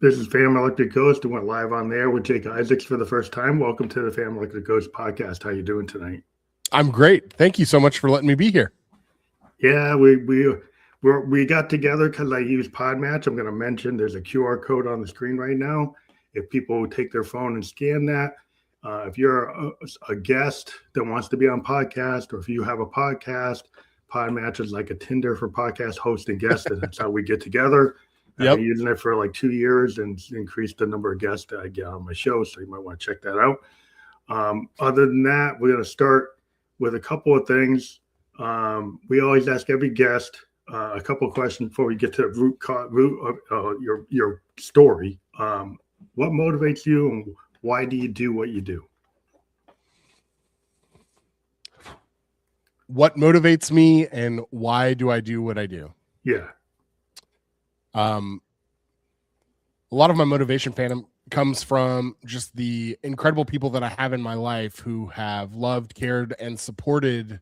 This is Family Electric Ghost and went live on there with Jake Isaacs for the first time. Welcome to the Family Electric Ghost podcast. How you doing tonight? I'm great. Thank you so much for letting me be here. Yeah, we got together because I use Podmatch. I'm going to mention there's a QR code on the screen right now. If people take their phone and scan that, if you're a guest that wants to be on podcast, or if you have a podcast, Podmatch is like a Tinder for podcast host and guest, and that's how we get together. I've been using it for like 2 years and increased the number of guests that I get on my show. So you might want to check that out. Other than that, we're going to start with a couple of things. We always ask every guest a couple of questions before we get to the root of your story. What motivates you and why do you do what you do? What motivates me and why do I do what I do? Yeah. A lot of my motivation comes from just the incredible people that I have in my life who have loved, cared, and supported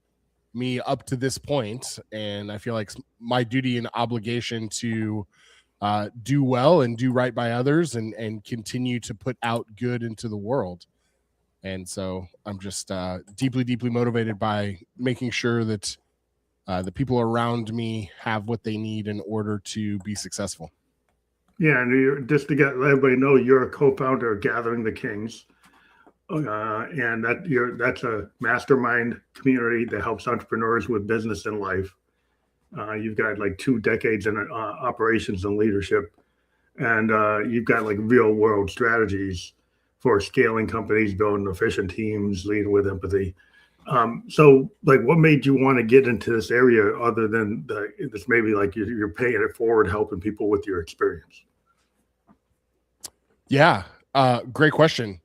me up to this point. And I feel like my duty and obligation to do well and do right by others and continue to put out good into the world. And so I'm just deeply, deeply motivated by making sure that the people around me have what they need in order to be successful. Yeah, and just to let everybody know, you're a co-founder of Gathering the Kings, and that's a mastermind community that helps entrepreneurs with business and life. You've got like 2 decades in operations and leadership, and you've got like real world strategies for scaling companies, building efficient teams, leading with empathy. So, like, what made you want to get into this area other than this? Maybe like you're paying it forward, helping people with your experience. Yeah, great question.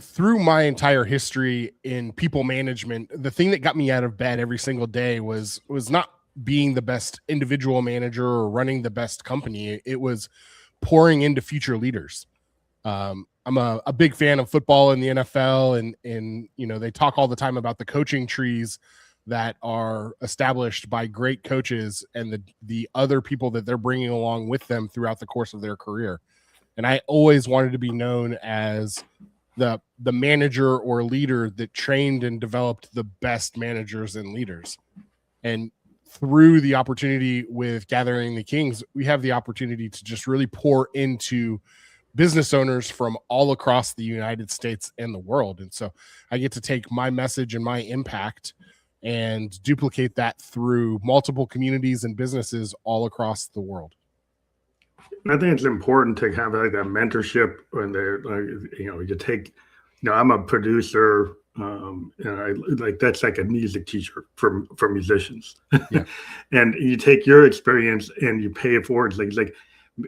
Through my entire history in people management, the thing that got me out of bed every single day was not being the best individual manager or running the best company. It was pouring into future leaders. I'm a big fan of football in the NFL, and they talk all the time about the coaching trees that are established by great coaches and the other people that they're bringing along with them throughout the course of their career. And I always wanted to be known as the manager or leader that trained and developed the best managers and leaders. And through the opportunity with Gathering the Kings, we have the opportunity to just really pour into business owners from all across the United States and the world. And so I get to take my message and my impact and duplicate that through multiple communities and businesses all across the world. I think it's important to have like a mentorship when you take, I'm a producer, and I like that's like a music teacher for musicians. Yeah. And you take your experience and you pay it forward. It's like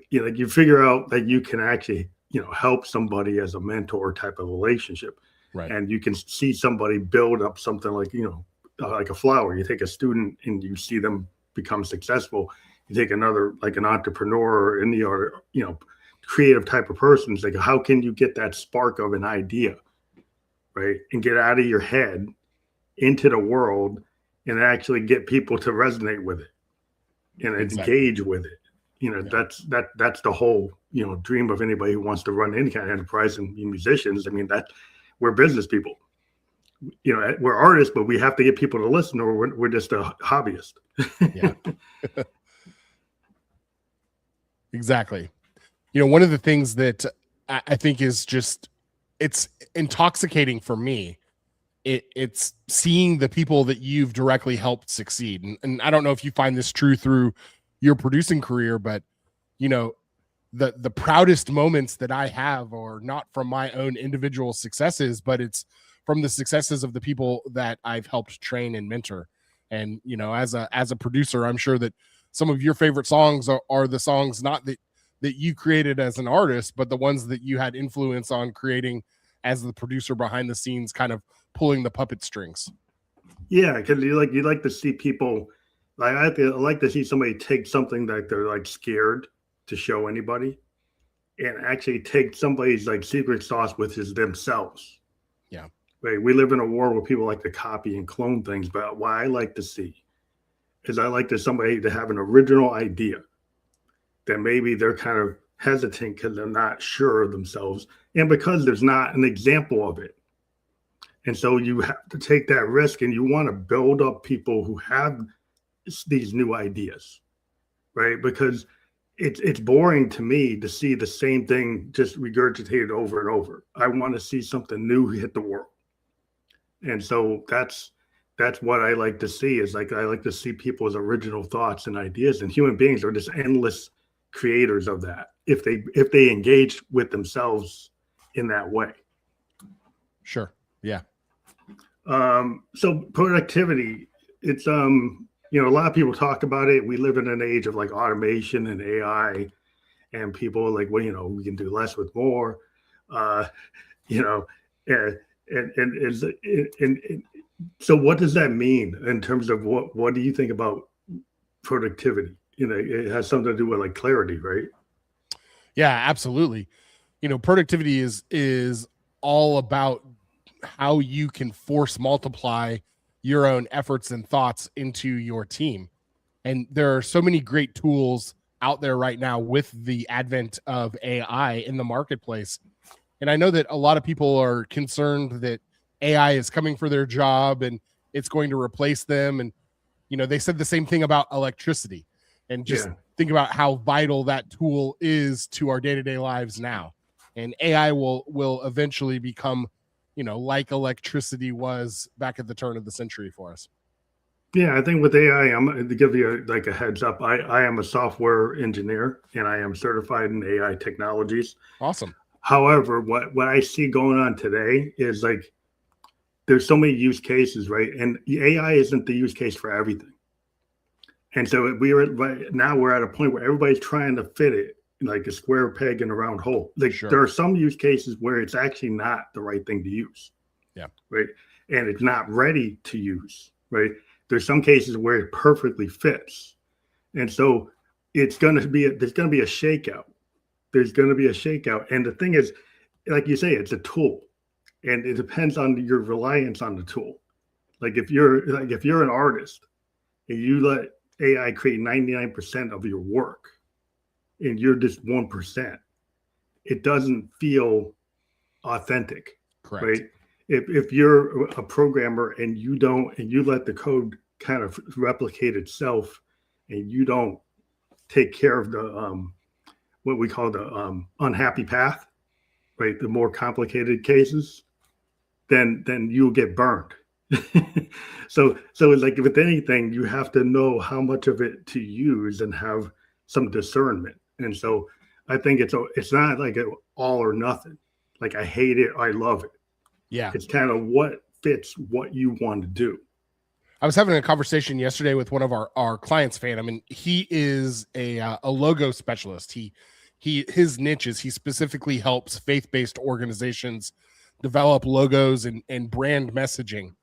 you figure out that you can actually, help somebody as a mentor type of relationship. Right. And you can see somebody build up something like, like a flower. You take a student and you see them become successful. You take another, like an entrepreneur or any other, creative type of person. It's like, how can you get that spark of an idea, right? And get out of your head into the world and actually get people to resonate with it and engage with it. That's the whole, dream of anybody who wants to run any kind of enterprise and be musicians. I mean, we're business people. We're artists, but we have to get people to listen, or we're just a hobbyist. Yeah. Exactly. One of the things that I think is just, it's intoxicating for me. It's seeing the people that you've directly helped succeed. And I don't know if you find this true through your producing career, but the proudest moments that I have are not from my own individual successes, but it's from the successes of the people that I've helped train and mentor. And, as a producer, I'm sure that some of your favorite songs are the songs not that you created as an artist, but the ones that you had influence on creating as the producer behind the scenes, kind of pulling the puppet strings. Yeah, because you like to see people. Like I like to see somebody take something that they're like scared to show anybody, and actually take somebody's like secret sauce, which is themselves. Yeah. Right. We live in a world where people like to copy and clone things, but what I like to see is I like somebody to have an original idea that maybe they're kind of hesitant because they're not sure of themselves and because there's not an example of it. And so you have to take that risk, and you want to build up people who have these new ideas, right? Because it's boring to me to see the same thing just regurgitated over and over. I want to see something new hit the world. And so that's what I like to see, is like, I like to see people's original thoughts and ideas, and human beings are just endless creators of that if they engage with themselves in that way. Sure. Yeah. So productivity, it's a lot of people talk about it. We live in an age of like automation and AI, and people are like, well, we can do less with more. And so what does that mean in terms of what do you think about productivity? It has something to do with like clarity, right? Yeah, absolutely. Productivity is all about how you can force multiply your own efforts and thoughts into your team. And there are so many great tools out there right now with the advent of AI in the marketplace. And I know that a lot of people are concerned that AI is coming for their job and it's going to replace them. And, they said the same thing about electricity, and just think about how vital that tool is to our day-to-day lives now. And AI will eventually become, like electricity was back at the turn of the century for us. Yeah, I think with AI, I'm going to give you a heads up. I am a software engineer, and I am certified in AI technologies. Awesome. However, what I see going on today is like, there's so many use cases, right? And AI isn't the use case for everything. And so we're at a point where everybody's trying to fit it like a square peg in a round hole. Like, Sure. There are some use cases where it's actually not the right thing to use. Yeah. Right. And it's not ready to use. Right. There's some cases where it perfectly fits. And so there's going to be a shakeout. There's going to be a shakeout. And the thing is, like you say, it's a tool, and it depends on your reliance on the tool. Like if you're an artist and you let AI create 99% of your work and you're just 1%, it doesn't feel authentic. Correct. Right? If you're a programmer and you let the code kind of replicate itself, and you don't take care of the what we call the unhappy path, right? The more complicated cases, then you'll get burned. So it's like with anything, you have to know how much of it to use and have some discernment. And so I think it's not like an all or nothing. Like, I hate it, I love it. Yeah. It's kind of what fits what you want to do. I was having a conversation yesterday with one of our clients, Phantom, and he is a logo specialist. His niche is he specifically helps faith-based organizations develop logos and brand messaging.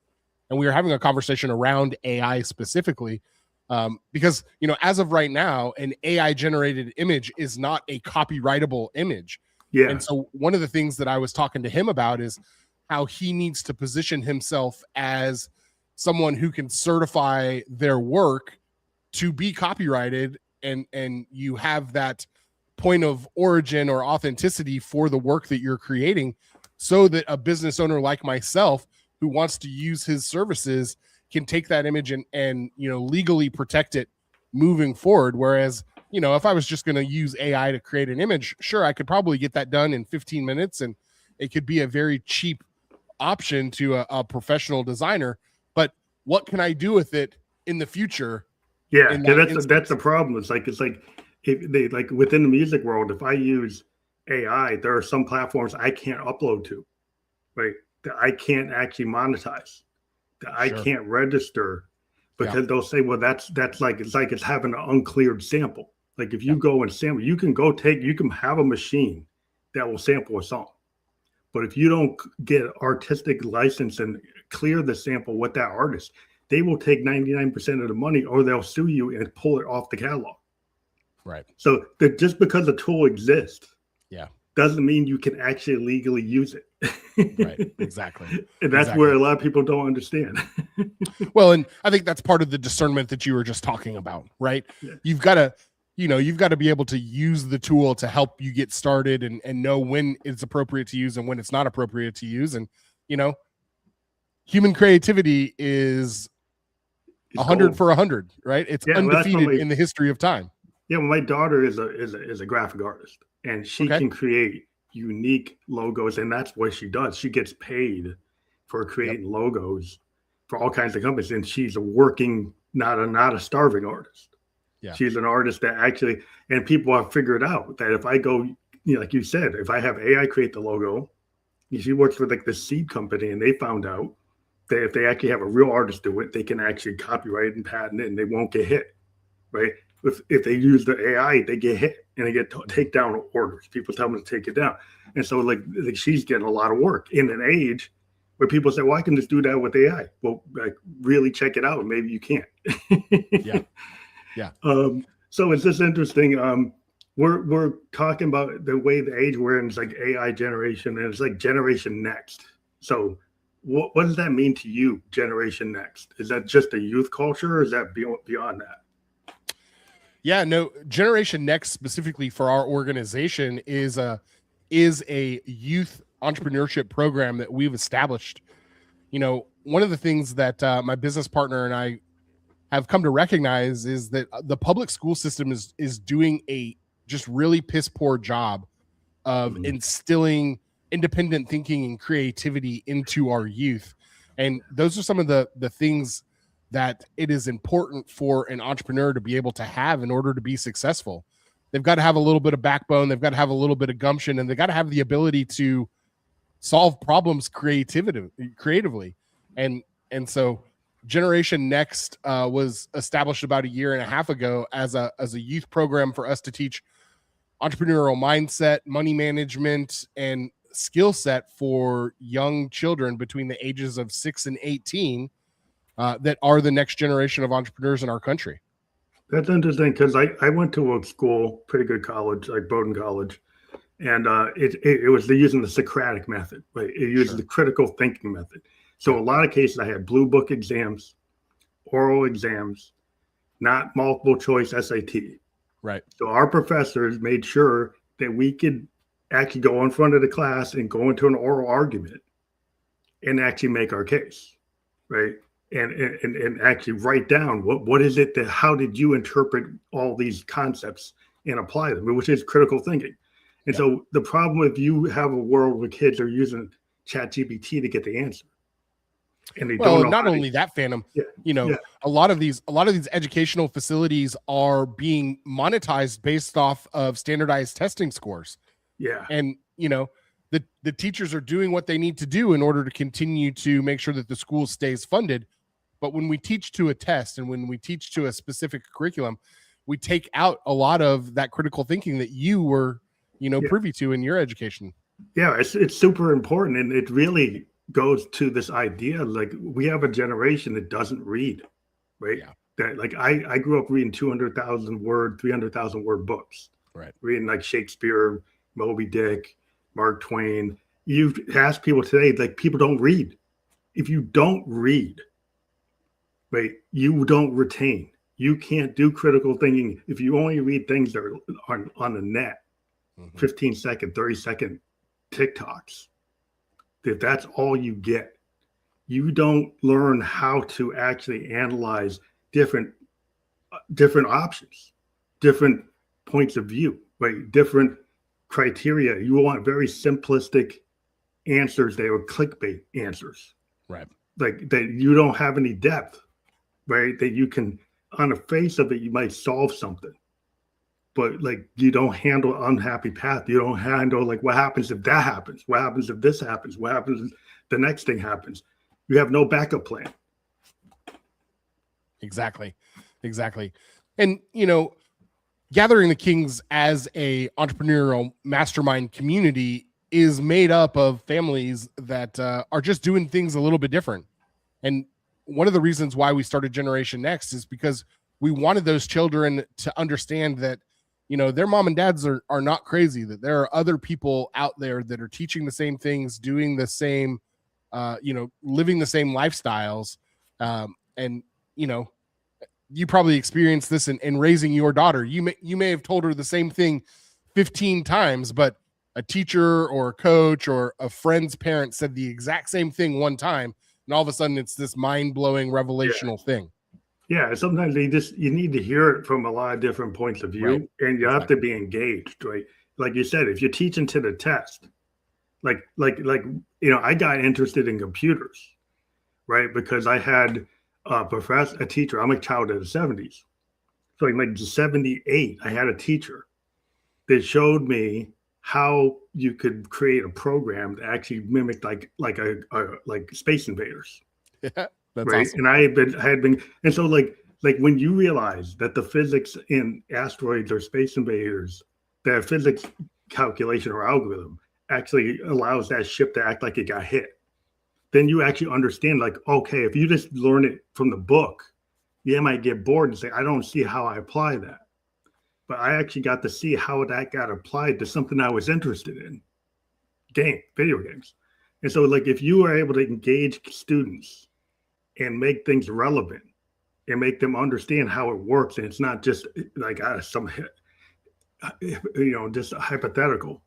And we were having a conversation around AI specifically, because, as of right now, an AI generated image is not a copyrightable image. Yeah. And so one of the things that I was talking to him about is how he needs to position himself as someone who can certify their work to be copyrighted, and you have that point of origin or authenticity for the work that you're creating, so that a business owner like myself who wants to use his services can take that image and legally protect it moving forward. Whereas, if I was just going to use AI to create an image, sure, I could probably get that done in 15 minutes, and it could be a very cheap option to a professional designer. But what can I do with it in the future? Yeah, that's the problem. It's like if they, like, within the music world, if I use AI, there are some platforms I can't upload to, right? That I can't actually monetize, that I can't register, because they'll say, well, that's like it's having an uncleared sample. Like, if you go and sample, you can have a machine that will sample a song, but if you don't get artistic license and clear the sample with that artist, they will take 99% of the money, or they'll sue you and pull it off the catalog. Right. So just because the tool exists, doesn't mean you can actually legally use it. Right. Exactly. And that's where a lot of people don't understand. Well, and I think that's part of the discernment that you were just talking about, right? Yeah. You've got you've got to be able to use the tool to help you get started and know when it's appropriate to use and when it's not appropriate to use. And, human creativity is 100 for 100, right? It's undefeated in the history of time. Yeah, well, my daughter is a graphic artist, and she can create unique logos, and that's what she does. She gets paid for creating logos for all kinds of companies, and she's a working, not a starving artist. Yeah. She's an artist that actually, and people have figured out that if I go, like you said, if I have AI create the logo, she works with like the seed company, and they found out that if they actually have a real artist do it, they can actually copyright and patent it, and they won't get hit, right? If they use the AI, they get hit and they get take down orders. People tell them to take it down. And so like she's getting a lot of work in an age where people say, well, I can just do that with AI. Well, like really check it out. Maybe you can't. Yeah. So it's just interesting. We're talking about the way the age we're in is like AI generation, and it's like generation next. So what does that mean to you, generation next? Is that just a youth culture, or is that beyond that? Yeah, no, Generation Next specifically for our organization is a youth entrepreneurship program that we've established. One of the things that my business partner and I have come to recognize is that the public school system is doing a just really piss poor job of instilling independent thinking and creativity into our youth. And those are some of the things that it is important for an entrepreneur to be able to have in order to be successful. They've got to have a little bit of backbone. They've got to have a little bit of gumption, and they've got to have the ability to solve problems creatively. And so Generation Next was established about 1.5 years ago as a youth program for us to teach entrepreneurial mindset, money management, and skill set for young children between the ages of 6 and 18 that are the next generation of entrepreneurs in our country. That's interesting because I went to a school, pretty good college, like Bowdoin College, and it was using the Socratic method, right? It used the critical thinking method. So a lot of cases I had blue book exams, oral exams, not multiple choice SAT. Right. So our professors made sure that we could actually go in front of the class and go into an oral argument and actually make our case, right? And actually write down what is it that, how did you interpret all these concepts and apply them, which is critical thinking. And so the problem if you have a world where kids are using ChatGPT to get the answer. And they don't know not only that, Phantom, a lot of these educational facilities are being monetized based off of standardized testing scores. Yeah. And, the teachers are doing what they need to do in order to continue to make sure that the school stays funded. But when we teach to a test and when we teach to a specific curriculum, we take out a lot of that critical thinking that you were, privy to in your education. Yeah, it's super important. And it really goes to this idea, like we have a generation that doesn't read, right? Yeah. That like I grew up reading 200,000 word, 300,000 word books, right? Reading like Shakespeare, Moby Dick, Mark Twain. You ask people today, like people don't read. If you don't read, right, you don't retain. You can't do critical thinking if you only read things that are on the net, 15-second, 30-second TikToks. If that's all you get, you don't learn how to actually analyze different options, different points of view, right? Different criteria. You want very simplistic answers. They are clickbait answers, right? Like that you don't have any depth, right? That you can, on the face of it, you might solve something, but like you don't handle unhappy path. You don't handle like what happens if that happens? What happens if this happens? What happens if the next thing happens? You have no backup plan. Exactly. And, Gathering the Kings as a entrepreneurial mastermind community is made up of families that are just doing things a little bit different. And one of the reasons why we started Generation Next is because we wanted those children to understand that, their mom and dads are not crazy, that there are other people out there that are teaching the same things, doing the same, living the same lifestyles. And, you probably experienced this in raising your daughter. You may have told her the same thing 15 times, but a teacher or a coach or a friend's parent said the exact same thing one time, and all of a sudden it's this mind-blowing revelational thing. Yeah, sometimes you need to hear it from a lot of different points of view, Right. and you have to be engaged, right? Like you said, if you're teaching to the test, like I got interested in computers, right? Because I had a teacher. I'm a child of the 70s. So in like 78, I had a teacher that showed me how you could create a program that actually mimicked like Space Invaders. Yeah, that's right. awesome. And I had been, and so like when you realize that the physics in asteroids or Space Invaders, that physics calculation or algorithm actually allows that ship to act like it got hit, then you actually understand, like, okay, if you just learn it from the book, you might get bored and say, I don't see how I apply that. But I actually got to see how that got applied to something I was interested in, video games. And so, like, if you are able to engage students and make things relevant and make them understand how it works, and it's not just like just hypothetical,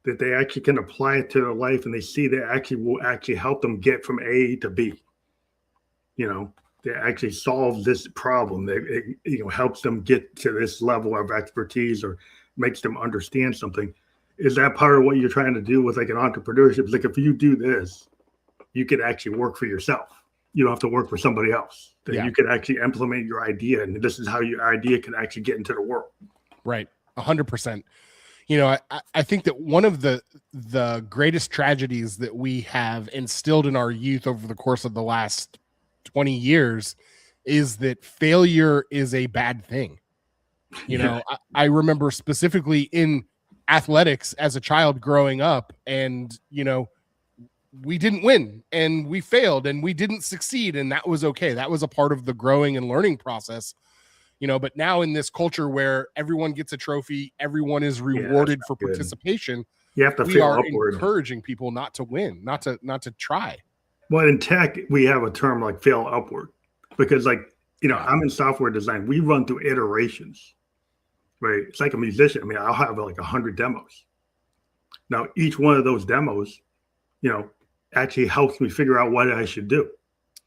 that they actually can apply it to their life, and they see that actually will actually help them get from A to B. They actually solve this problem. That it helps them get to this level of expertise or makes them understand something. Is that part of what you're trying to do with like an entrepreneurship? It's like, if you do this, you could actually work for yourself. You don't have to work for somebody else. That you could actually implement your idea, and this is how your idea can actually get into the world. Right. 100%. I think that one of the greatest tragedies that we have instilled in our youth over the course of the last 20 years is that failure is a bad thing. I remember specifically in athletics as a child growing up, and, we didn't win and we failed and we didn't succeed, and that was okay. That was a part of the growing and learning process. But now in this culture where everyone gets a trophy, everyone is rewarded for participation. You have to we fail are upward. Encouraging people not to win, not to try. Well, in tech, we have a term like fail upward, because I'm in software design. We run through iterations, right? It's like a musician. I mean, I'll have like 100 demos. Now, each one of those demos, actually helps me figure out what I should do.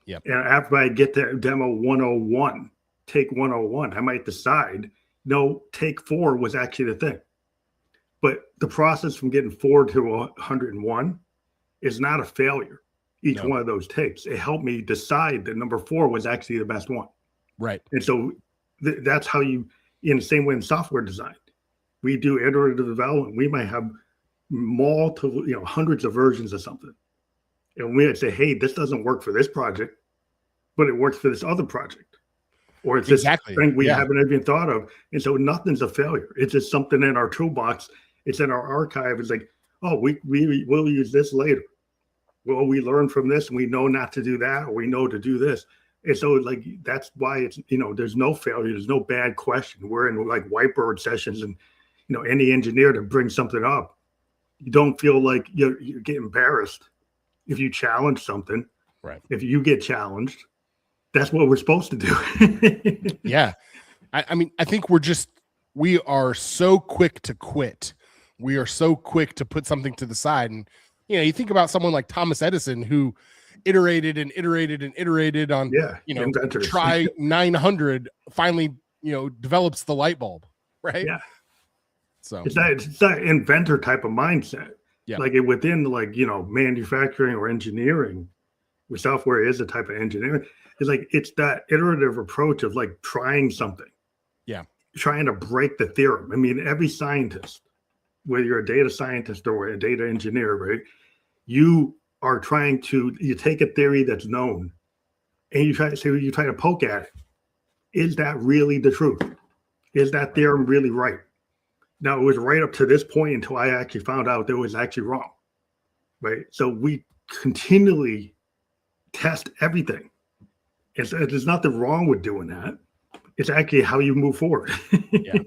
Yep. And after I get to demo 101, take 101, I might decide, no, take 4 was actually the thing. But the process from getting 4 to 101 is not a failure. Each one of those takes, it helped me decide that number 4 was actually the best one. Right. And so that's how in the same way in software design, we do iterative development. We might have multiple, hundreds of versions of something. And we might say, hey, this doesn't work for this project, but it works for this other project. Or it's this thing we haven't even thought of. And so nothing's a failure. It's just something in our toolbox. It's in our archive. It's like, oh, we'll use this later. Well, we learn from this and we know not to do that, or we know to do this. And so like, that's why it's, there's no failure. There's no bad question. We're in like whiteboard sessions, and, any engineer to bring something up, you don't feel like you get embarrassed if you challenge something. Right. If you get challenged, that's what we're supposed to do. Yeah. I mean, I think we are so quick to quit. We are so quick to put something to the side. And, you think about someone like Thomas Edison, who iterated and iterated and iterated on, inventors. Try 900, finally, develops the light bulb. Right. Yeah. So it's that inventor type of mindset. Yeah. Like within manufacturing or engineering, where software is a type of engineering. It's that iterative approach of like trying something. Yeah. Trying to break the theorem. I mean, every scientist, whether you're a data scientist or a data engineer, right? You are you take a theory that's known and you try to poke at it. Is that really the truth? Is that theorem really right? Now, it was right up to this point until I actually found out that it was actually wrong, right? So we continually test everything. And so there's nothing wrong with doing that. It's actually how you move forward. Yeah.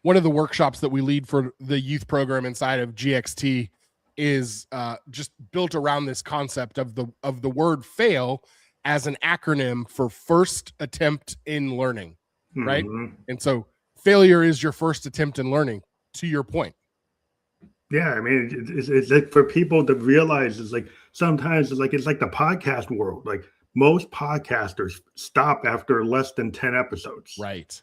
One of the workshops that we lead for the youth program inside of GXT is just built around this concept of the word fail as an acronym for first attempt in learning, right? Mhm. And so failure is your first attempt in learning, to your point. Yeah, I mean, it's like for people to realize it's like sometimes it's like the podcast world. Like most podcasters stop after less than 10 episodes. Right.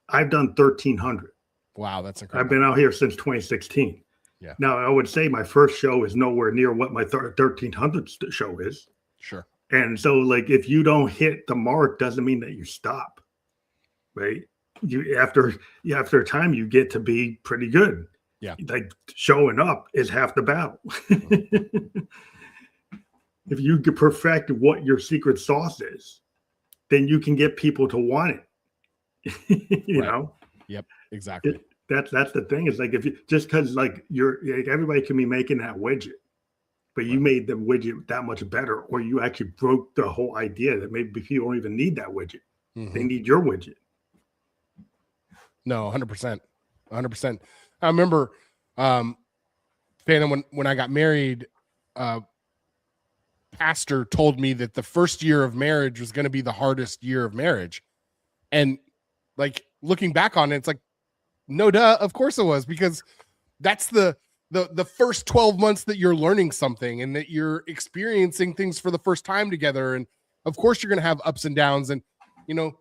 I've done 1,300. Wow, that's I've incredible. been out here since 2016. Yeah. Now, I would say my first show is nowhere near what my 1,300th show is. Sure. And so, like, if you don't hit the mark, doesn't mean that you stop, right? You after a time, you get to be pretty good. Yeah. Like showing up is half the battle. If you can perfect what your secret sauce is, then you can get people to want it. you Right. know? Yep. Exactly. That's the thing. Is like if you just because like everybody can be making that widget, but you made the widget that much better, or you actually broke the whole idea that maybe people don't even need that widget. They need your widget. No, 100%. 100%. I remember, Phantom, when I got married, pastor told me that the first year of marriage was going to be the hardest year of marriage. And like looking back on it, it's like, no, duh, of course it was, because that's the first 12 months that you're learning something and that you're experiencing things for the first time together. And of course you're going to have ups and downs. And, you know,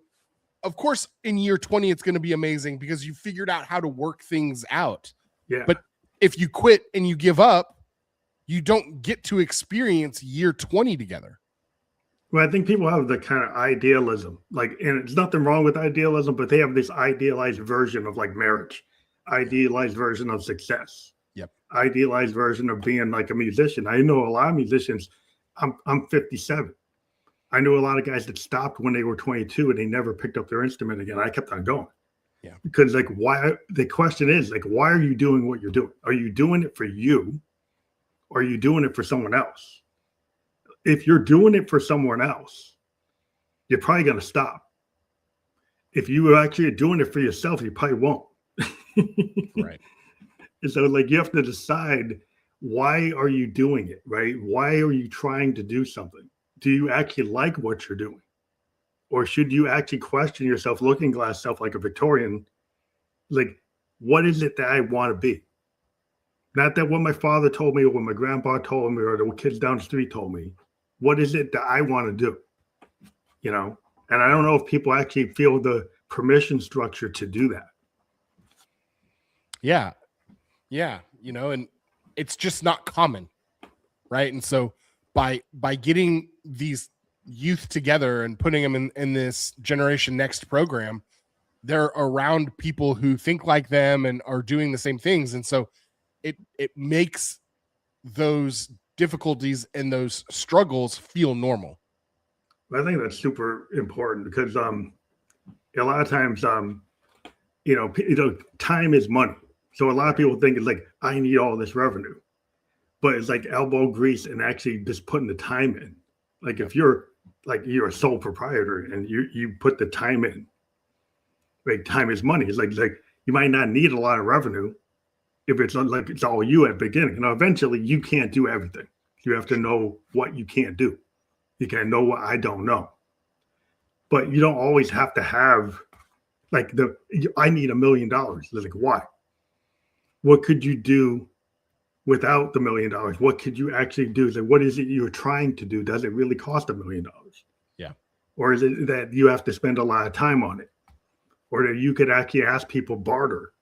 of course in year 20, it's going to be amazing because you figured out how to work things out. Yeah. But if you quit and you give up, you don't get to experience year 20 together. Well, I think people have the kind of idealism, like, and it's nothing wrong with idealism, but they have this idealized version of like marriage, idealized version of success. Yep. Idealized version of being like a musician. I know a lot of musicians. I'm 57. I knew a lot of guys that stopped when they were 22 and they never picked up their instrument again. I kept on going. Yeah. Because like why the question is like, why are you doing what you're doing? Are you doing it for you? Or are you doing it for someone else? If you're doing it for someone else, you're probably going to stop. If you actually are doing it for yourself, you probably won't. Right. And so like you have to decide, why are you doing it, right? Why are you trying to do something? Do you actually like what you're doing? Or should you actually question yourself, looking glass self like a Victorian, like, what is it that I want to be? Not that what my father told me or what my grandpa told me or the kids down the street told me. What is it that I want to do? You know? And I don't know if people actually feel the permission structure to do that. Yeah. Yeah. You know, and it's just not common. Right. And so by getting these youth together and putting them in this Generation Next program, they're around people who think like them and are doing the same things. And so it makes those difficulties and those struggles feel normal. I think that's super important because a lot of times time is money. So a lot of people think it's like, I need all this revenue, but it's like elbow grease and actually just putting the time in. Like if you're a sole proprietor and you put the time in, like time is money. It's like you might not need a lot of revenue if it's like it's all you at the beginning. And eventually you can't do everything. You have to know what you can't do. You can know what I don't know. But you don't always have to have like I need $1 million. It's like, why? What could you do without the $1 million? What could you actually do? It's like, what is it you're trying to do? Does it really cost $1 million? Yeah. Or is it that you have to spend a lot of time on it? Or that you could actually ask people barter,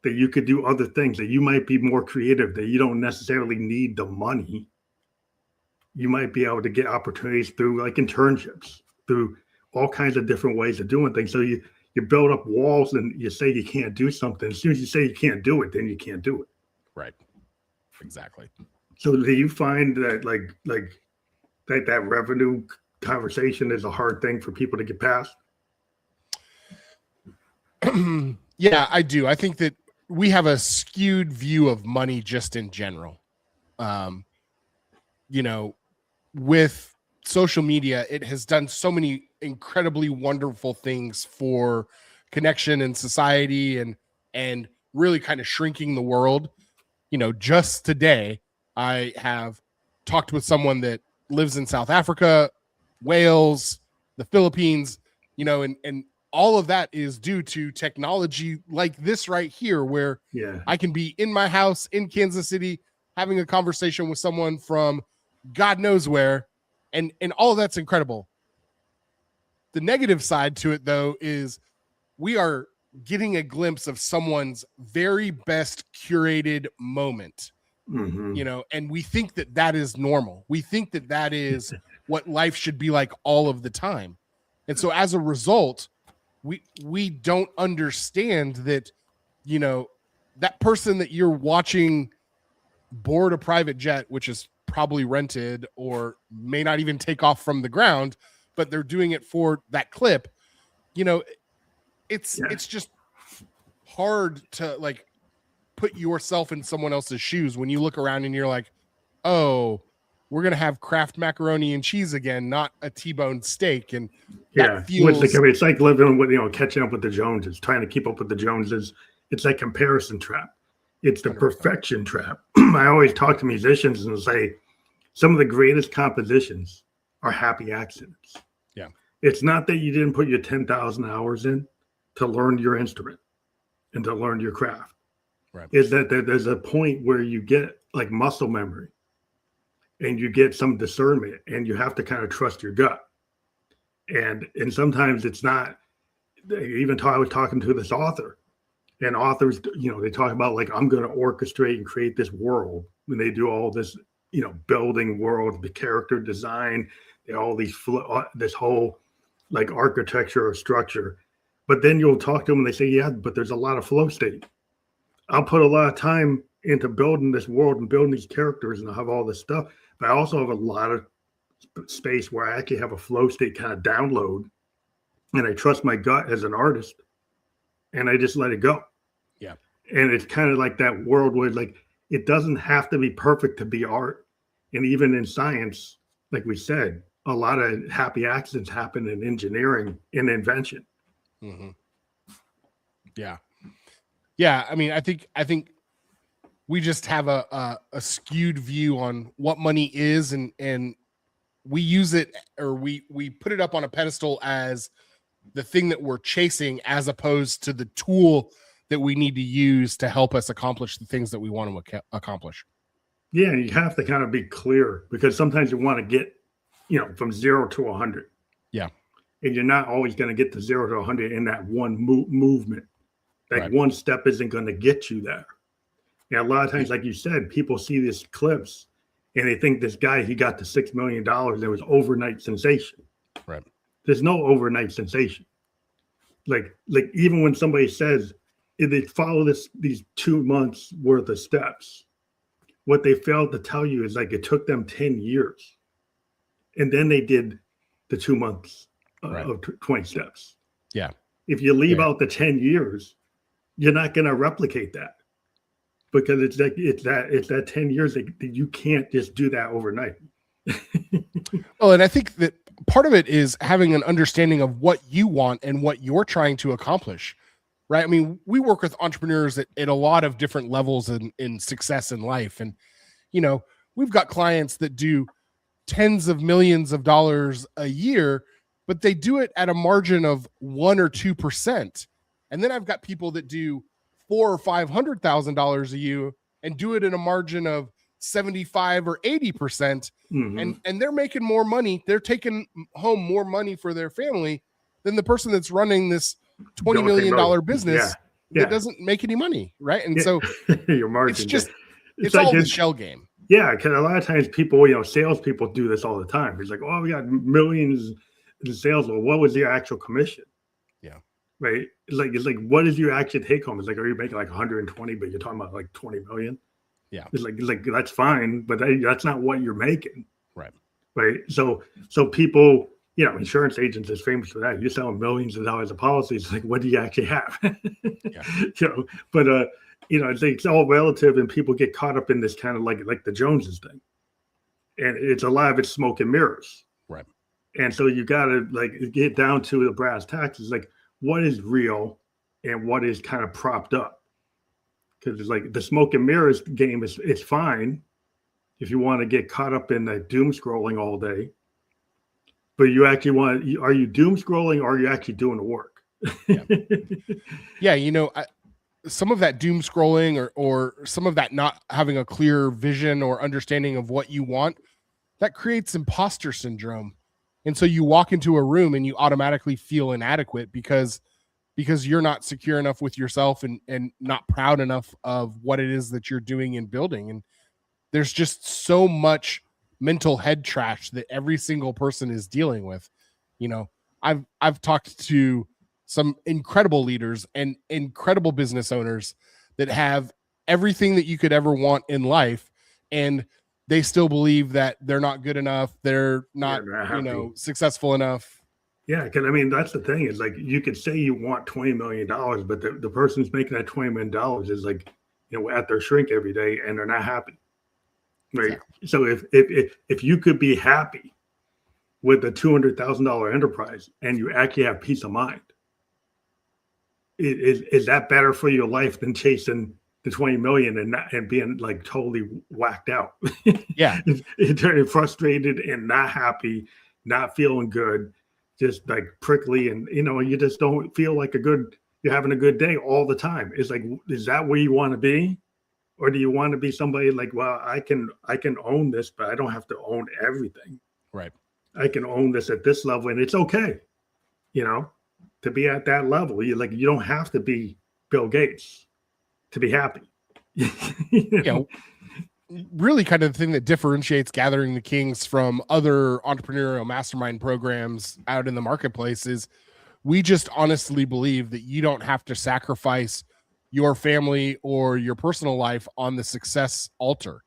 that you could do other things, that you might be more creative, that you don't necessarily need the money. You might be able to get opportunities through like internships, through all kinds of different ways of doing things. So you build up walls and you say you can't do something. As soon as you say you can't do it, then you can't do it. Right. Exactly. So do you find that like that revenue conversation is a hard thing for people to get past? Yeah, I do. I think that we have a skewed view of money just in general. With social media, it has done so many incredibly wonderful things for connection and society and really kind of shrinking the world. Just today, I have talked with someone that lives in South Africa, Wales, the Philippines, and all of that is due to technology like this right here, where I can be in my house in Kansas City having a conversation with someone from God knows where, and all of that's incredible. The negative side to it, though, is we are getting a glimpse of someone's very best curated moment, and we think that is normal. We think that is what life should be like all of the time. And so as a result, we don't understand that, that person that you're watching board a private jet, which is probably rented or may not even take off from the ground, but they're doing it for that clip, it's just hard to like put yourself in someone else's shoes when you look around and you're like, oh, we're going to have Kraft macaroni and cheese again, not a T-bone steak. And that feels it's like living with, catching up with the Joneses, trying to keep up with the Joneses. It's like comparison trap. It's the 100%. Perfection trap. I always talk to musicians and say some of the greatest compositions are happy accidents. Yeah. It's not that you didn't put your 10,000 hours in to learn your instrument and to learn your craft. Right. Is that there's a point where you get like muscle memory and you get some discernment and you have to kind of trust your gut. And sometimes it's not, I was talking to this author, and authors, they talk about like, I'm going to orchestrate and create this world. When they do all this, building world, the character design, all these, this whole like architecture or structure. But then you'll talk to them and they say, yeah, but there's a lot of flow state. I'll put a lot of time into building this world and building these characters and I'll have all this stuff. But I also have a lot of space where I actually have a flow state kind of download, and I trust my gut as an artist and I just let it go. Yeah. And it's kind of like that world where like, it doesn't have to be perfect to be art. And even in science, like we said, a lot of happy accidents happen in engineering and invention. Mm-hmm. Yeah. Yeah. I mean, I think we just have a skewed view on what money is, and we use it, or we put it up on a pedestal as the thing that we're chasing, as opposed to the tool that we need to use to help us accomplish the things that we want to accomplish. Yeah. You have to kind of be clear, because sometimes you want to get, from 0 to 100. Yeah. And you're not always going to get to 0 to 100 in that one movement. Like right. One step isn't going to get you there. And a lot of times, like you said, people see these clips and they think this guy, he got to $6 million. There was overnight sensation. Right. There's no overnight sensation. Like even when somebody says, if they follow these 2 months worth of steps, what they failed to tell you is like it took them 10 years. And then they did the 2 months of 20 steps. Yeah. If you leave out the 10 years, you're not going to replicate that, because it's that 10 years that you can't just do that overnight. Well, and I think that part of it is having an understanding of what you want and what you're trying to accomplish, right? I mean, we work with entrepreneurs at a lot of different levels in success in life. And, we've got clients that do tens of millions of dollars a year, but they do it at a margin of 1 or 2%. And then I've got people that do $400,000 or $500,000 a year and do it in a margin of 75 or 80%. Mm-hmm. And they're making more money. They're taking home more money for their family than the person that's running this $20 million business that doesn't make any money. Right. And so your margin, it's like all the shell game. Yeah. Because a lot of times people, salespeople do this all the time. It's like, oh, we got millions in sales. Well, what was your actual commission? Yeah. Right. It's like, what is your actual take home? It's like, are you making like 120, but you're talking about like 20 million? Yeah. It's like that's fine, but that's not what you're making. Right. Right. So people, insurance agents is famous for that. You're selling millions of dollars of policies. Like, what do you actually have? Yeah. But it's all relative, and people get caught up in this kind of like the Joneses thing. And it's a lot of it's smoke and mirrors. Right. And so you got to like get down to the brass tacks. Is like, what is real and what is kind of propped up? Because it's like the smoke and mirrors game it's fine if you want to get caught up in the doom scrolling all day. but you actually are you doom scrolling or are you actually doing the work? Yeah. Yeah. You know, some of that doom scrolling or some of that not having a clear vision or understanding of what you want, that creates imposter syndrome. And so you walk into a room and you automatically feel inadequate because you're not secure enough with yourself and not proud enough of what it is that you're doing and building. And there's just so much mental head trash that every single person is dealing with. You know, I've talked to some incredible leaders and incredible business owners that have everything that you could ever want in life, and they still believe that they're not good enough, they're not, successful enough. Yeah, because I mean that's the thing is like you could say you want $20 million, but the person's making that $20 million is like at their shrink every day and they're not happy. Right. Exactly. So if you could be happy with a $200,000 enterprise and you actually have peace of mind, is that better for your life than chasing the 20 million and being like totally whacked out? Yeah. Turning frustrated and not happy, not feeling good, just like prickly, and you just don't feel like you're having a good day all the time. It's like, is that where you want to be? Or do you want to be somebody like, well, I can own this, but I don't have to own everything. Right. I can own this at this level, and it's okay, to be at that level. You don't have to be Bill Gates to be happy. Really kind of the thing that differentiates Gathering the Kings from other entrepreneurial mastermind programs out in the marketplace is we just honestly believe that you don't have to sacrifice your family or your personal life on the success altar,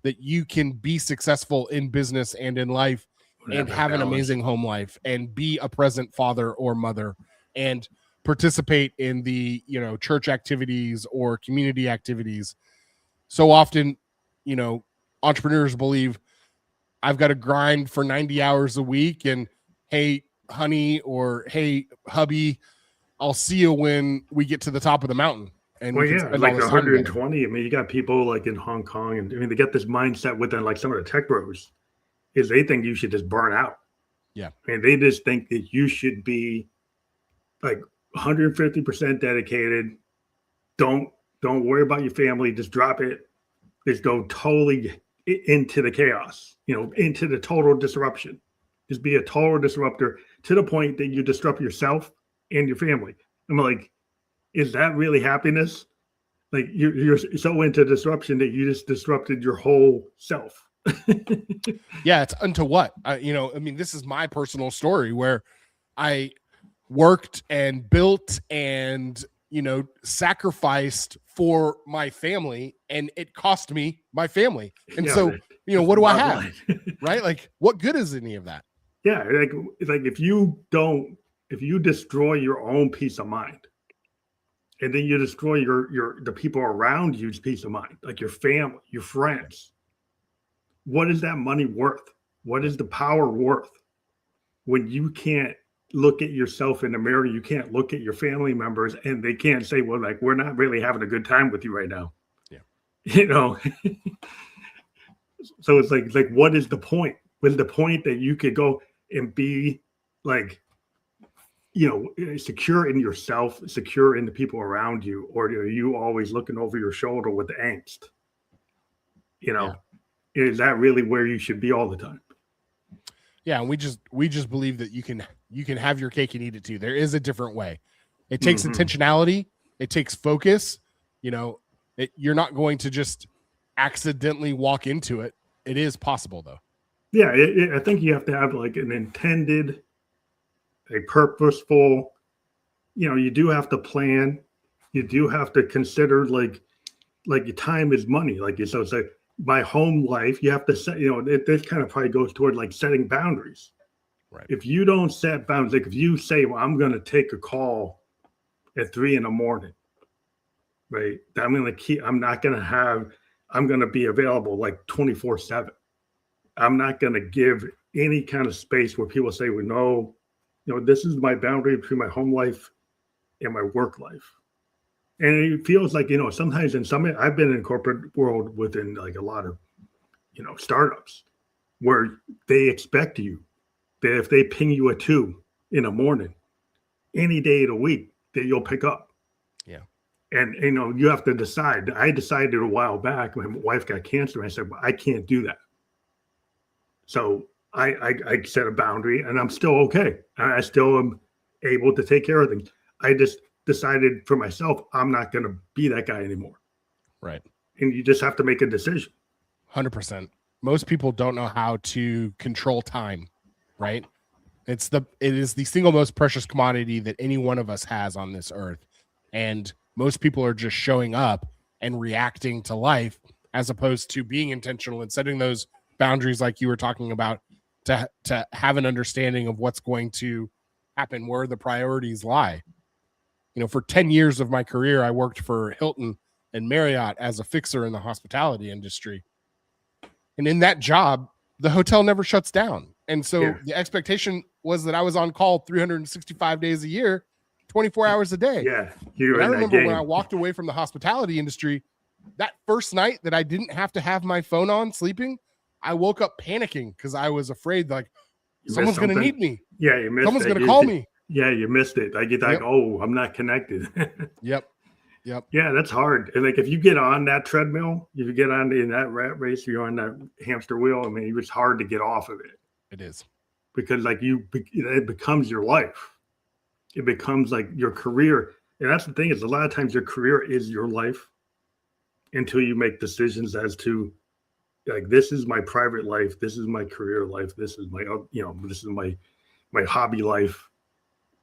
that you can be successful in business and in life and have an amazing home life and be a present father or mother and participate in the, church activities or community activities. So often, entrepreneurs believe I've got to grind for 90 hours a week and hey, honey, or hey, hubby, I'll see you when we get to the top of the mountain. And like 120. I mean, you got people like in Hong Kong, and I mean, they get this mindset within like some of the tech bros is they think you should just burn out. Yeah. And they just think that you should be like 150% dedicated. Don't worry about your family. Just drop it. Just go totally into the chaos, into the total disruption. Just be a total disruptor to the point that you disrupt yourself and your family. I'm like, is that really happiness? Like you're so into disruption that you just disrupted your whole self. Yeah, it's unto what? This is my personal story where I worked and built and, sacrificed for my family, and it cost me my family. And what do I have? Right? Like, what good is any of that? Yeah, like if you destroy your own peace of mind, and then you destroy the people around you's peace of mind, like your family, your friends. What is that money worth? What is the power worth when you can't look at yourself in the mirror? You can't look at your family members and they can't say, well, like, we're not really having a good time with you right now. Yeah. So it's like, what is the point? What is the point that you could go and be like, secure in yourself, secure in the people around you, or are you always looking over your shoulder with the angst? Is that really where you should be all the time? Yeah, and we just believe that you can have your cake and eat it too. There is a different way. It takes intentionality. It takes focus. You're not going to just accidentally walk into it. It is possible though. Yeah, I think you have to have like an intended, a purposeful, you do have to plan. You do have to consider like your time is money. So it's like my home life, you have to set, this kind of probably goes toward like setting boundaries. Right. If you don't set boundaries, like if you say, well, I'm going to take a call at 3 a.m, right? I'm going to be available like 24/7. I'm not going to give any kind of space where people say, well, no, this is my boundary between my home life and my work life. And it feels like, sometimes I've been in corporate world within like a lot of, startups where they expect you that if they ping you at 2 in the morning, any day of the week, that you'll pick up. Yeah. And, you have to decide. I decided a while back when my wife got cancer, I said, well, I can't do that. So I set a boundary, and I'm still okay. I still am able to take care of things. I just decided for myself, I'm not going to be that guy anymore. Right. And you just have to make a decision. 100%. Most people don't know how to control time, right? It is the single most precious commodity that any one of us has on this earth. And most people are just showing up and reacting to life as opposed to being intentional and setting those boundaries like you were talking about to have an understanding of what's going to happen, where the priorities lie. For 10 years of my career, I worked for Hilton and Marriott as a fixer in the hospitality industry. And in that job, the hotel never shuts down. And so the expectation was that I was on call 365 days a year, 24 hours a day. Yeah. And I remember when I walked away from the hospitality industry, that first night that I didn't have to have my phone on sleeping, I woke up panicking because I was afraid someone's going to need me. Yeah, you missed Someone's going to call me. Yeah, you missed it. I get like, oh, I'm not connected. Yep. Yeah, that's hard. And like if you get on that treadmill, if you get on in that rat race, you're on that hamster wheel. I mean, it's hard to get off of it. It is. Because like it becomes your life. It becomes like your career. And that's the thing, is a lot of times your career is your life until you make decisions as to like, this is my private life, this is my career life, this is my this is my hobby life,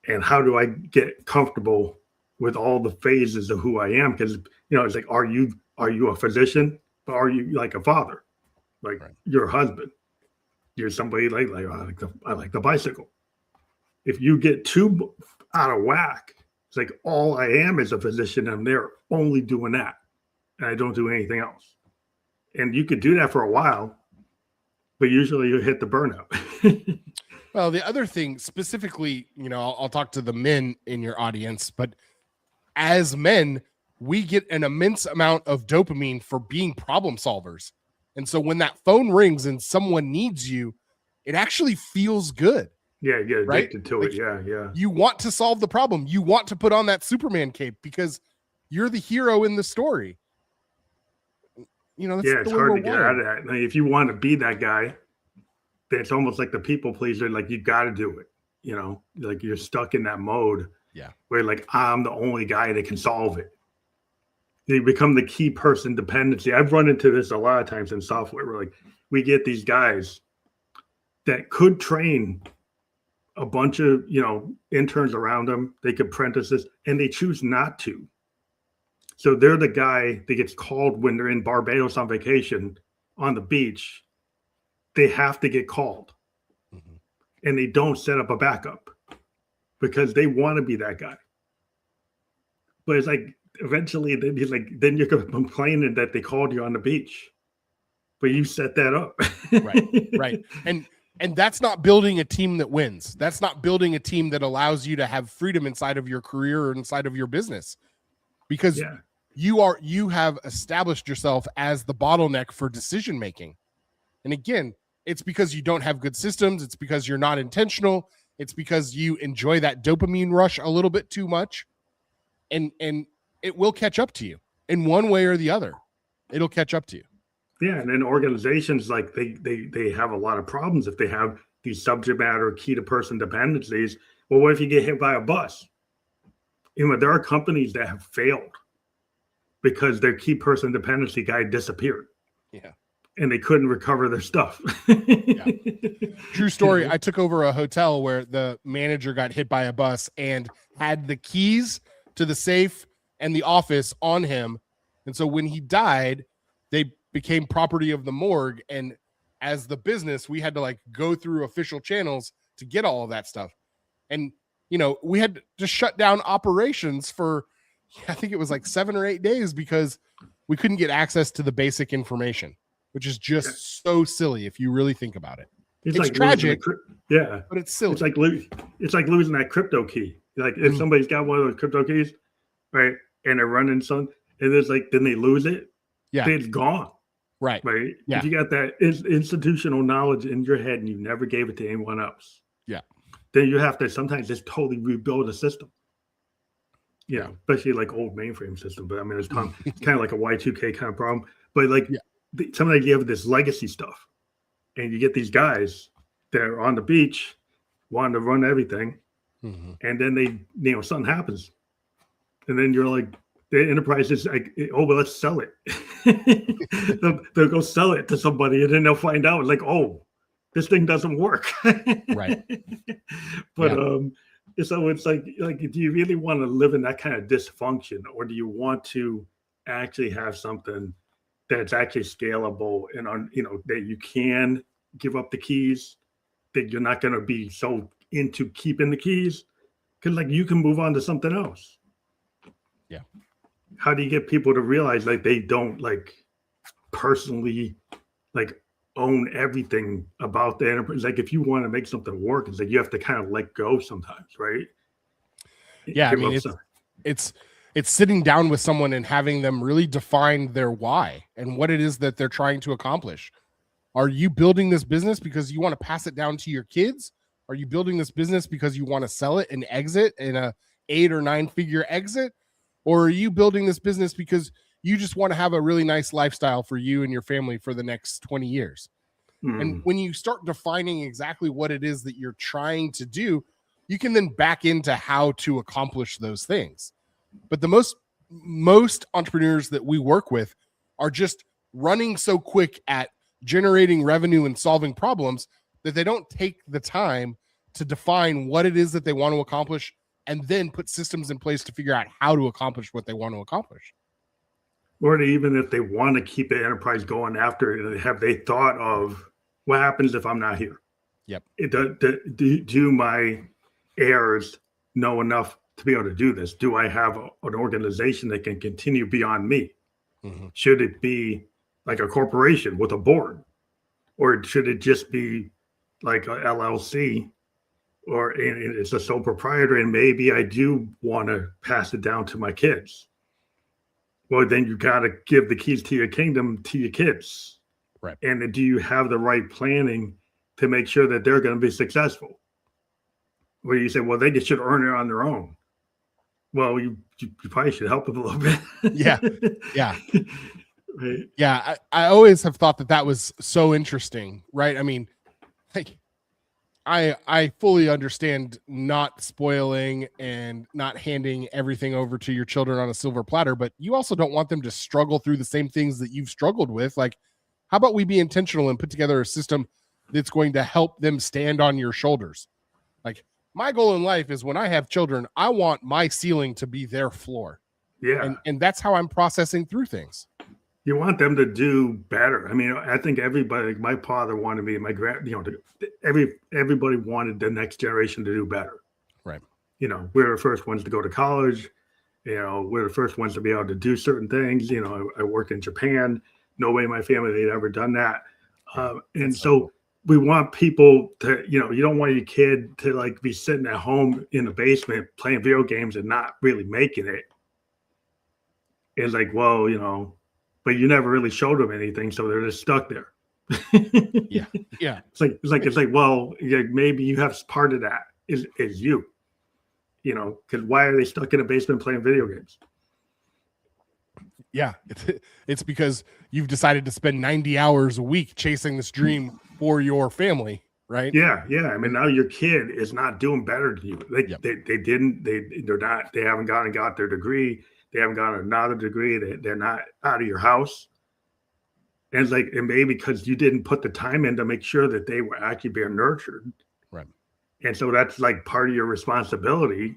and how do I get comfortable with all the phases of who I am? Because it's like, are you a physician, or are you like a father, like your husband? You're somebody like I like the bicycle. If you get too out of whack, it's like all I am is a physician, and they're only doing that, and I don't do anything else. And you could do that for a while, but usually you hit the burnout. Well, the other thing specifically, I'll talk to the men in your audience, but as men, we get an immense amount of dopamine for being problem solvers. And so when that phone rings and someone needs you, it actually feels good. Yeah, you get addicted to it. Yeah. You want to solve the problem. You want to put on that Superman cape because you're the hero in the story. That's it's hard to get out of that. Like, if you want to be that guy, it's almost like the people pleaser. Like you got to do it. Like you're stuck in that mode. Yeah, where like I'm the only guy that can solve it. You become the key person dependency. I've run into this a lot of times in software. Where like we get these guys that could train a bunch of interns around them. They could apprentices, and they choose not to. So they're the guy that gets called when they're in Barbados on vacation on the beach. They have to get called, and they don't set up a backup because they want to be that guy. But it's like eventually, then you're complaining that they called you on the beach, but you set that up. Right. And that's not building a team that wins. That's not building a team that allows you to have freedom inside of your career or inside of your business, because you have established yourself as the bottleneck for decision making. And again, it's because you don't have good systems. It's because you're not intentional. It's because you enjoy that dopamine rush a little bit too much, and it will catch up to you in one way or the other. It'll catch up to you. Yeah, and then organizations, like they have a lot of problems if they have these subject matter key to person dependencies. Well, what if you get hit by a bus? There are companies that have failed because their key person dependency guy disappeared. Yeah. And they couldn't recover their stuff. True story. I took over a hotel where the manager got hit by a bus and had the keys to the safe and the office on him. And so when he died, they became property of the morgue. And as the business, we had to go through official channels to get all of that stuff. And, we had to shut down operations for, I think it was 7 or 8 days because we couldn't get access to the basic information, which is just so silly if you really think about it. It's like tragic, but it's silly. It's like losing that crypto key. Like if somebody's got one of those crypto keys, right, and they're running some, and it's then they lose it, it's gone. Right. Yeah. If you got that institutional knowledge in your head and you never gave it to anyone else, Yeah. then you have to sometimes just totally rebuild a system. You know, especially like old mainframe system. But I mean, it's kind of like a Y2K kind of problem. But like sometimes you have this legacy stuff, and you get these guys that are on the beach wanting to run everything, and then they, something happens, and then you're like, the enterprise is like, oh, well, let's sell it. they'll go sell it to somebody, and then they'll find out like, oh, this thing doesn't work. Right. But so it's like, do you really want to live in that kind of dysfunction, or do you want to actually have something that's actually scalable and that you can give up the keys, that you're not going to be so into keeping the keys, because like you can move on to something else. Yeah. How do you get people to realize like they don't like personally like own everything about the enterprise? Like if you want to make something work, it's like you have to kind of let go sometimes, right? Yeah, I mean, it's sitting down with someone and having them really define their why and what it is that they're trying to accomplish. Are you building this business because you want to pass it down to your kids? Are you building this business because you want to sell it and exit in a 8 or 9 figure exit? Or are you building this business because you just want to have a really nice lifestyle for you and your family for the next 20 years? And when you start defining exactly what it is that you're trying to do, you can then back into how to accomplish those things. But the most entrepreneurs that we work with are just running so quick at generating revenue and solving problems that they don't take the time to define what it is that they want to accomplish and then put systems in place to figure out how to accomplish what they want to accomplish. Or even if they want to keep the enterprise going after, have they thought of what happens if I'm not here? Yep. Do my heirs know enough to be able to do this? Do I have an organization that can continue beyond me? Should it be like a corporation with a board? Or should it just be like a LLC? Or it's a sole proprietor, and maybe I do want to pass it down to my kids. Well, then you got to give the keys to your kingdom to your kids. Right. And do you have the right planning to make sure that they're going to be successful? Where you say, well, they should earn it on their own. Well, you probably should help them a little bit. Yeah. Yeah. Right. Yeah. I always have thought that was so interesting, right? I mean, like, I fully understand not spoiling and not handing everything over to your children on a silver platter, but you also don't want them to struggle through the same things that you've struggled with. Like, how about we be intentional and put together a system that's going to help them stand on your shoulders? Like, my goal in life is when I have children, I want my ceiling to be their floor. Yeah. And that's how I'm processing through things. You want them to do better. I mean, I think everybody, like my father wanted me, my everybody wanted the next generation to do better. Right. We're the first ones to go to college. We're the first ones to be able to do certain things. I work in Japan. Nobody in my family had ever done that. And so we want people to, you don't want your kid to like be sitting at home in the basement playing video games and not really making it. It's like, well, but you never really showed them anything, so they're just stuck there. Yeah. It's like, well, maybe you have part of that is you, because why are they stuck in a basement playing video games? Yeah, it's because you've decided to spend 90 hours a week chasing this dream for your family, right? Yeah. I mean, now your kid is not doing better than you. They haven't gone and got their degree. They haven't got another degree. They're not out of your house. And it's like, and maybe because you didn't put the time in to make sure that they were actually being nurtured. Right. And so that's like part of your responsibility.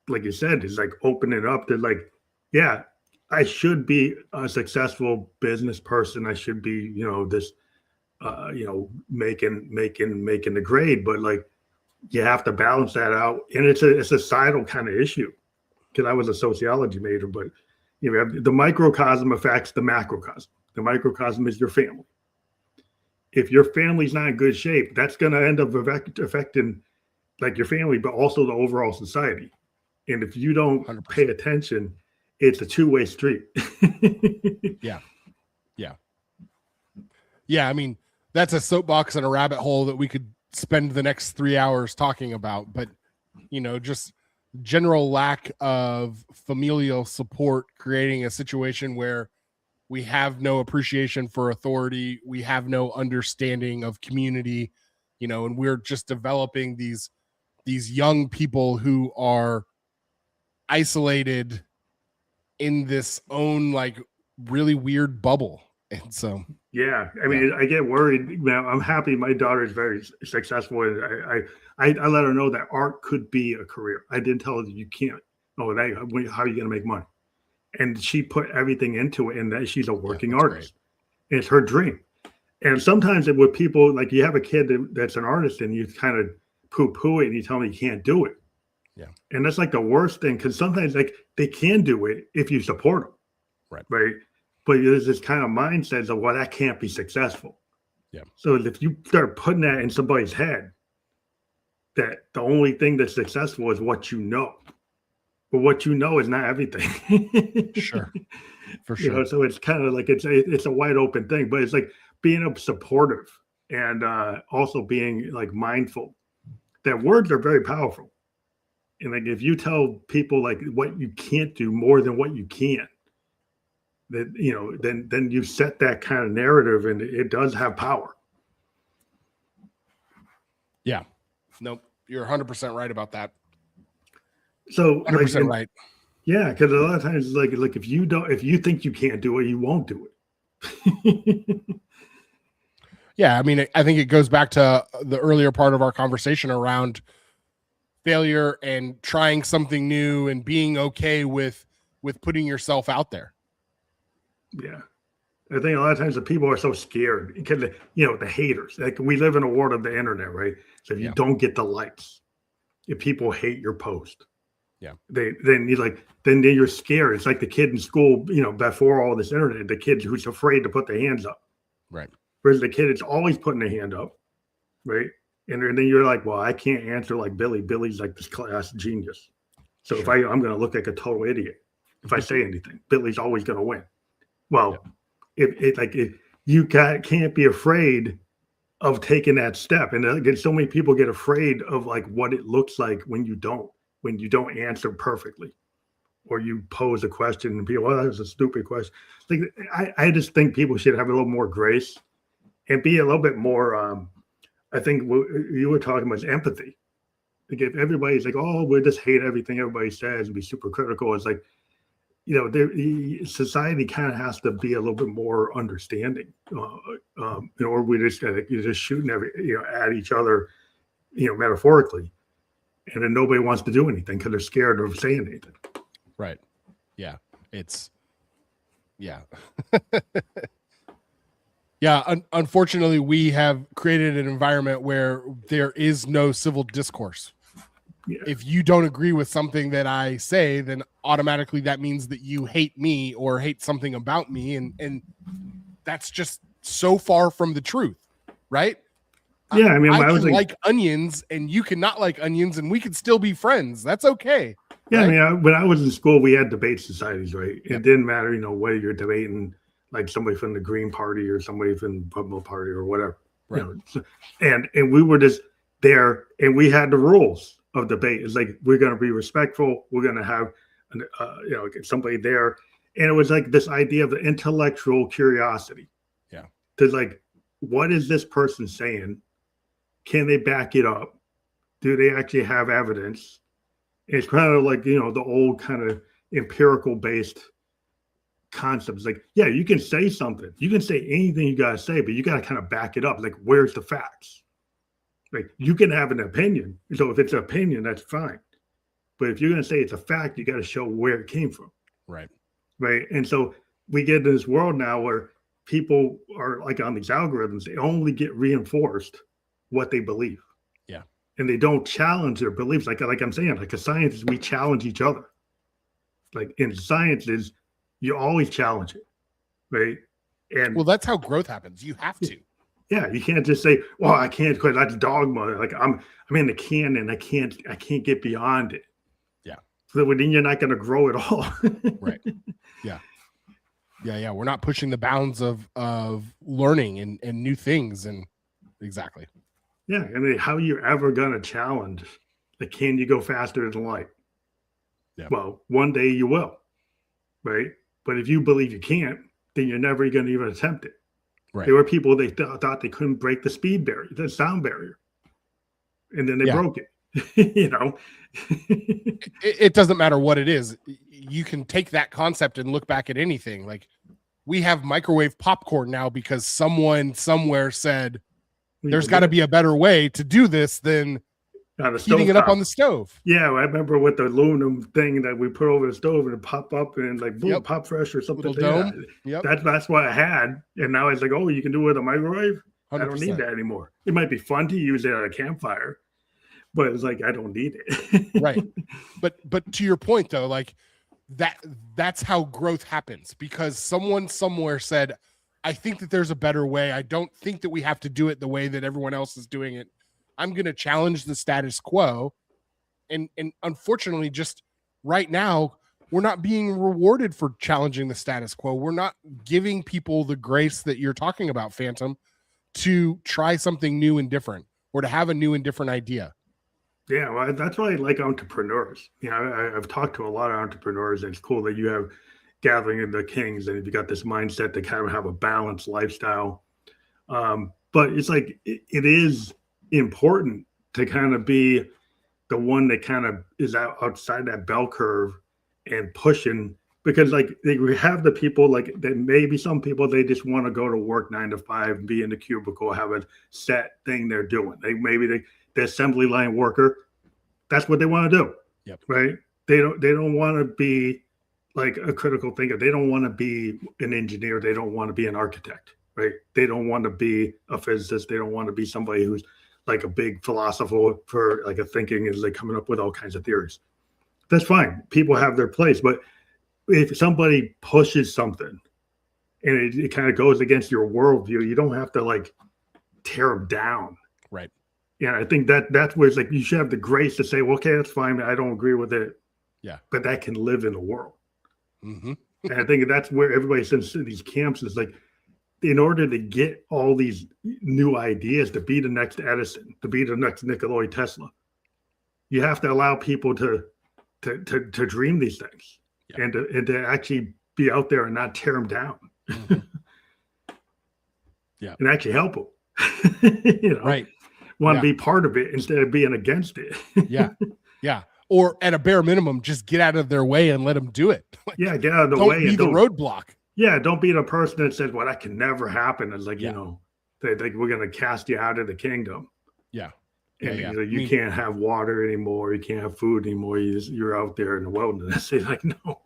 Like you said, is like opening up to like, yeah, I should be a successful business person. I should be, this, making the grade, but like, you have to balance that out. And it's a societal kind of issue. Because I was a sociology major, but the microcosm affects the macrocosm. The microcosm is your family. If your family's not in good shape, that's going to end up affecting like your family, but also the overall society. And if you don't 100%. Pay attention, it's a two-way street. Yeah. I mean, that's a soapbox and a rabbit hole that we could spend the next 3 hours talking about, but just general lack of familial support, creating a situation where we have no appreciation for authority, we have no understanding of community, and we're just developing these young people who are isolated in this own like really weird bubble. And so yeah, I mean, I get worried. Now, I'm happy my daughter is very successful, and I let her know that art could be a career. I didn't tell her that you can't. Oh, how are you going to make money? And she put everything into it, and that she's a working artist. It's her dream. And sometimes with people, like you have a kid that's an artist, and you kind of poo-poo it, and you tell them you can't do it. Yeah, and that's like the worst thing, because sometimes like they can do it if you support them, right? But there's this kind of mindset of, well, that can't be successful. Yeah. So if you start putting that in somebody's head, that the only thing that's successful is what you know, but what you know is not everything. Sure, for sure. So it's kind of like it's a wide open thing, but it's like being supportive and also being like mindful that words are very powerful. And like if you tell people like what you can't do more than what you can, that then you set that kind of narrative, and it does have power. Yeah. Nope. You're 100% right about that. So 100% right. Yeah, because a lot of times like if you think you can't do it, you won't do it. Yeah, I mean, I think it goes back to the earlier part of our conversation around failure and trying something new and being okay with putting yourself out there. Yeah. I think a lot of times the people are so scared because, the haters, like we live in a world of the internet, right? So if you don't get the likes, if people hate your post, then you're scared. It's like the kid in school, before all this internet, the kid who's afraid to put their hands up. Right. Whereas the kid is always putting their hand up. Right. And then you're like, well, I can't answer like Billy. Billy's like this class genius. So if I'm going to look like a total idiot if I say anything, Billy's always going to win. Well, if you can't be afraid of taking that step. And again, so many people get afraid of like what it looks like when you don't answer perfectly, or you pose a question and people, that was a stupid question. Like I just think people should have a little more grace and be a little bit more. I think what you were talking about is empathy. Like if everybody's like, oh, we just hate everything everybody says and be super critical, it's like, society kind of has to be a little bit more understanding, or we just you're just shooting at each other, metaphorically, and then nobody wants to do anything because they're scared of saying anything. Right. Yeah. Yeah. Unfortunately, we have created an environment where there is no civil discourse. Yeah. If you don't agree with something that I say, then automatically that means that you hate me or hate something about me. And that's just so far from the truth, right? Yeah, I mean, I can like onions and you cannot like onions and we could still be friends. That's okay. Yeah, right? I mean, when I was in school, we had debate societies, right? It didn't matter, whether you're debating like somebody from the Green Party or somebody from the Republican Party or whatever. Right. And we were just there and we had the rules of debate. It's like, we're going to be respectful. We're going to have, somebody there. And it was like this idea of the intellectual curiosity. Yeah. Because like, what is this person saying? Can they back it up? Do they actually have evidence? It's kind of like, the old kind of empirical based concepts. Like, yeah, you can say something. You can say anything you got to say, but you got to kind of back it up. Like, where's the facts? Like, you can have an opinion. So if it's an opinion, that's fine. But if you're going to say it's a fact, you got to show where it came from. Right. Right. And so we get in this world now where people are like on these algorithms, they only get reinforced what they believe. Yeah. And they don't challenge their beliefs. Like I'm saying, like a scientist, we challenge each other. Like in sciences, you always challenge it. Right. And well, that's how growth happens. You have to. Yeah, you can't just say, "Well, I can't because that's dogma." Like I'm in the can and I can't get beyond it. Yeah. So then you're not going to grow at all. Right. Yeah. Yeah. We're not pushing the bounds of learning and new things. And exactly. Yeah. I mean, how are you ever going to challenge? Like, can you go faster than light? Yeah. Well, one day you will, right? But if you believe you can't, then you're never going to even attempt it. Right. There were people they thought they couldn't break the speed barrier, the sound barrier, and then they broke it. You know, it doesn't matter what it is. You can take that concept and look back at anything. Like, we have microwave popcorn now because someone somewhere said there's got to be a better way to do this than heating it up on the stove. Yeah, I remember with the aluminum thing that we put over the stove and it pop up and like boom, pop fresh or something. Dome. Yep. That's what I had, and now it's like, oh, you can do it with a microwave. 100%. I don't need that anymore. It might be fun to use it at a campfire, but it's like I don't need it. Right. But to your point though, like that's how growth happens, because someone somewhere said, I think that there's a better way. I don't think that we have to do it the way that everyone else is doing it. I'm going to challenge the status quo. And unfortunately, just right now, we're not being rewarded for challenging the status quo. We're not giving people the grace that you're talking about, Phantom, to try something new and different, or to have a new and different idea. Yeah, well, that's why I like entrepreneurs. You know, I've talked to a lot of entrepreneurs, and it's cool that you have gathering of the kings, and you got this mindset to kind of have a balanced lifestyle. But it's like it is important to kind of be the one that kind of is outside that bell curve and pushing, because like we have the people like that, maybe some people, they just want to go to work 9 to 5, be in the cubicle, have a set thing they're doing. The assembly line worker, that's what they want to do. Yep. Right. They don't want to be like a critical thinker. They don't want to be an engineer. They don't want to be an architect, right? They don't want to be a physicist. They don't want to be somebody who's like a big philosopher for like a thinking is like coming up with all kinds of theories. That's fine. People have their place. But if somebody pushes something and it kind of goes against your worldview, you don't have to like tear them down. Right. Yeah, I think that's where it's like you should have the grace to say, well, okay, that's fine. I don't agree with it. Yeah. But that can live in the world. Mm-hmm. And I think that's where everybody sends to these camps is like, in order to get all these new ideas, to be the next Edison, to be the next Nikola Tesla, you have to allow people to dream these things. Yeah. and to actually be out there and not tear them down. Mm-hmm. Yeah. And actually help them. You know? Right. Want to be part of it instead of being against it. Yeah. Yeah. Or at a bare minimum, just get out of their way and let them do it. Like, yeah, get out of the way. Don't be the roadblock. Yeah, don't be the person that says, well, that can never happen. It's like, you know, they think we're going to cast you out of the kingdom. Yeah. And you can't have water anymore. You can't have food anymore. You're out there in the wilderness. They're like, no.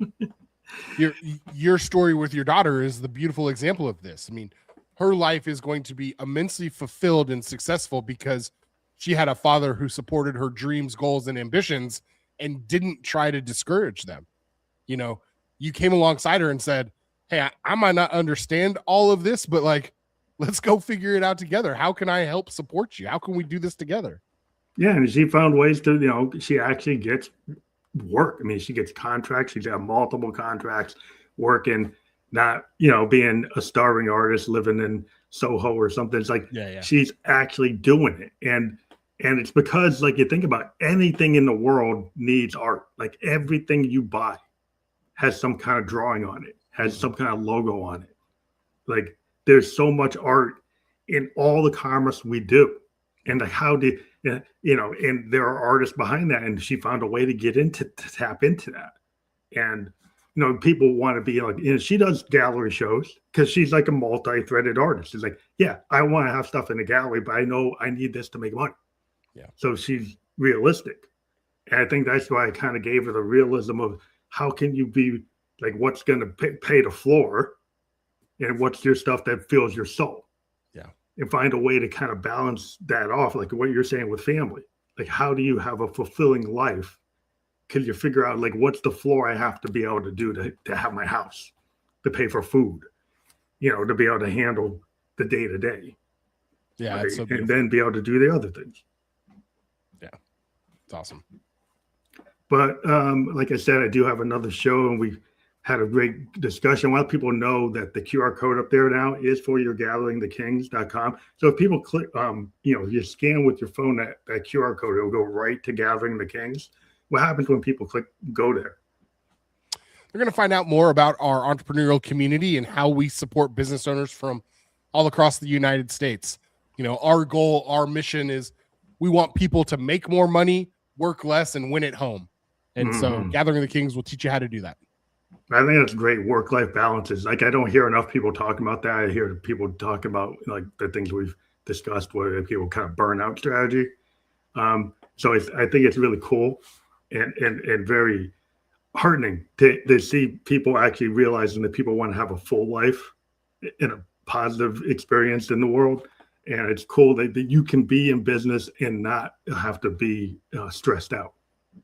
Your story with your daughter is the beautiful example of this. I mean, her life is going to be immensely fulfilled and successful because she had a father who supported her dreams, goals, and ambitions and didn't try to discourage them. You know, you came alongside her and said, hey, I might not understand all of this, but like, let's go figure it out together. How can I help support you? How can we do this together? Yeah. And she found ways to, you know, she actually gets work. I mean, she gets contracts. She's got multiple contracts working, not, you know, being a starving artist living in Soho or something. It's like she's actually doing it. And it's because, like, you think about anything in the world needs art. Like everything you buy has some kind of drawing on it, has some kind of logo on it. Like there's so much art in all the commerce we do. And like how did, you know, and there are artists behind that. And she found a way to get into, to tap into that. And, you know, people want to be like, you know, she does gallery shows because she's like a multi-threaded artist. She's like, yeah, I want to have stuff in the gallery, but I know I need this to make money. Yeah. So she's realistic. And I think that's why I kind of gave her the realism of how can you be like, what's going to pay the floor and what's your stuff that fills your soul. Yeah. And find a way to kind of balance that off. Like what you're saying with family, like, how do you have a fulfilling life? Can you figure out like, what's the floor I have to be able to do to have my house, to pay for food, you know, to be able to handle the day to day. Yeah. Right? So and then be able to do the other things. Yeah. It's awesome. But like I said, I do have another show and we had a great discussion. I want people to know that the QR code up there now is for your gatheringthekings.com. So if people click, you scan with your phone that QR code, it'll go right to Gathering the Kings. What happens when people click go there? They're going to find out more about our entrepreneurial community and how we support business owners from all across the United States. Our goal, our mission is we want people to make more money, work less, and win at home. And so Gathering the Kings will teach you how to do that. I think that's great. Work-life balances. Like, I don't hear enough people talking about that. I hear people talk about like the things we've discussed where people kind of burn out strategy. So I think it's really cool and very heartening to see people actually realizing that people want to have a full life and a positive experience in the world. And it's cool that you can be in business and not have to be stressed out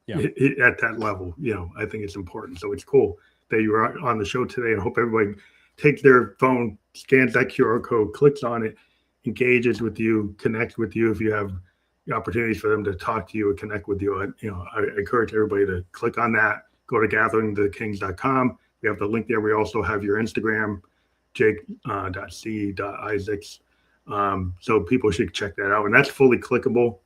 at that level. I think it's important. So it's cool that you were on the show today. I hope everybody takes their phone, scans that QR code, clicks on it, engages with you, connects with you. If you have opportunities for them to talk to you and connect with you, I encourage everybody to click on that. Go to gatheringthekings.com. We have the link there. We also have your Instagram, jake.c.isaacs. So people should check that out. And that's fully clickable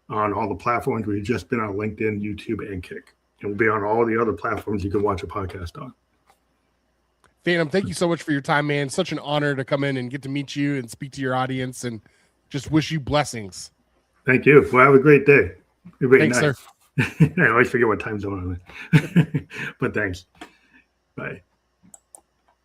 on all the platforms. We've just been on LinkedIn, YouTube, and Kick. And we'll be on all the other platforms you can watch a podcast on. Phantom, thank you so much for your time, man. Such an honor to come in and get to meet you and speak to your audience, and just wish you blessings. Thank you. Well, have a great day. Thanks, nice. sir. I always forget what time zone I'm in. But thanks. Bye.